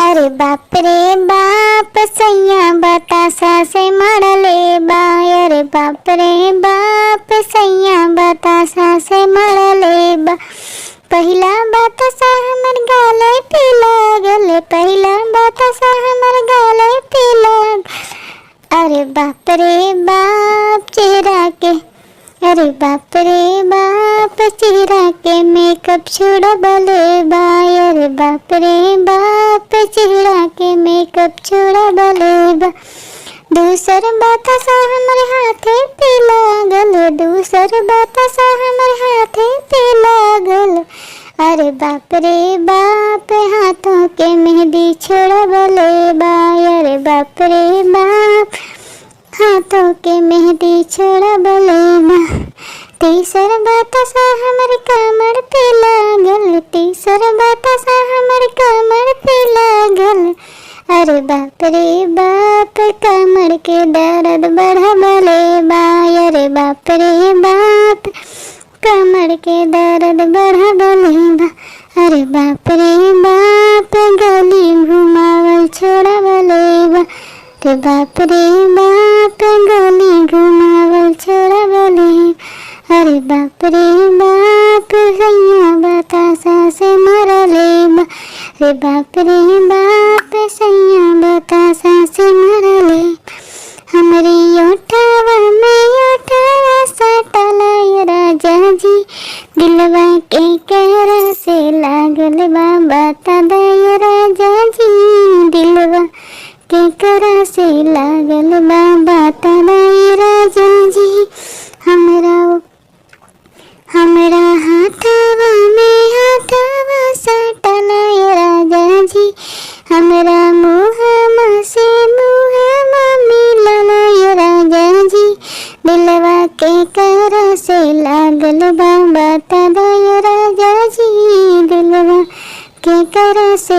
अरे बाप रे बाप सैया बतासा से मरले बा। अरे बाप रे बाप सैया बतासा से मरले बा। पहिला बतासा हमर गाले पे लागल, पहिला बतासा हमर गाले पे लागल। अरे बाप रे बाप चेहरा के, अरे बाप रे बाप चेहरा के मेकअप छुड़बले बा। अरे बाप रे बाप चेहरा के मेकअप छुड़बले बा। दूसर बतासा हमर हाथे पे लागल, दूसर बतासा हमर हाथे पे लागल। अरे बाप रे बाप हाथों के मेहंदी छुड़बले बा। अरे बाप रे बाप हाथों के मेहंदी छुड़बले बा। तीसर बतासा हमर कमर पे लागल, तीसर बतासा हमर कमर पे लागल। अरे बाप रे बाप कमर के दर्द बढ़बले बा। अरे बाप रे बाप कमर के दर्द बढ़बले बा। अरे बाप रे बाप गली घुमावल छोड़बले बा। अरे बाप रे बाप गली घुमावल छोड़बले। अरे बाप रे बाप सैया बतासा से मरले बा। अरे बाप रे बाप सैया बतासा से मरले। हमरी ओठवा में ओठवा सटला राजा जी, दिलवा के कहरा से लागल बा। बता दे राजा जी दिलवा के कहरा से लागल बा। बता दे राजा जी हमरा हाथवा में हाथवा सटला राजा जी, हमरा मुहमा से मुहमा मिलल राजा जी, दिलवा के कहरा से लागल बा। बता दे राजा जी दिलवा के कहरा से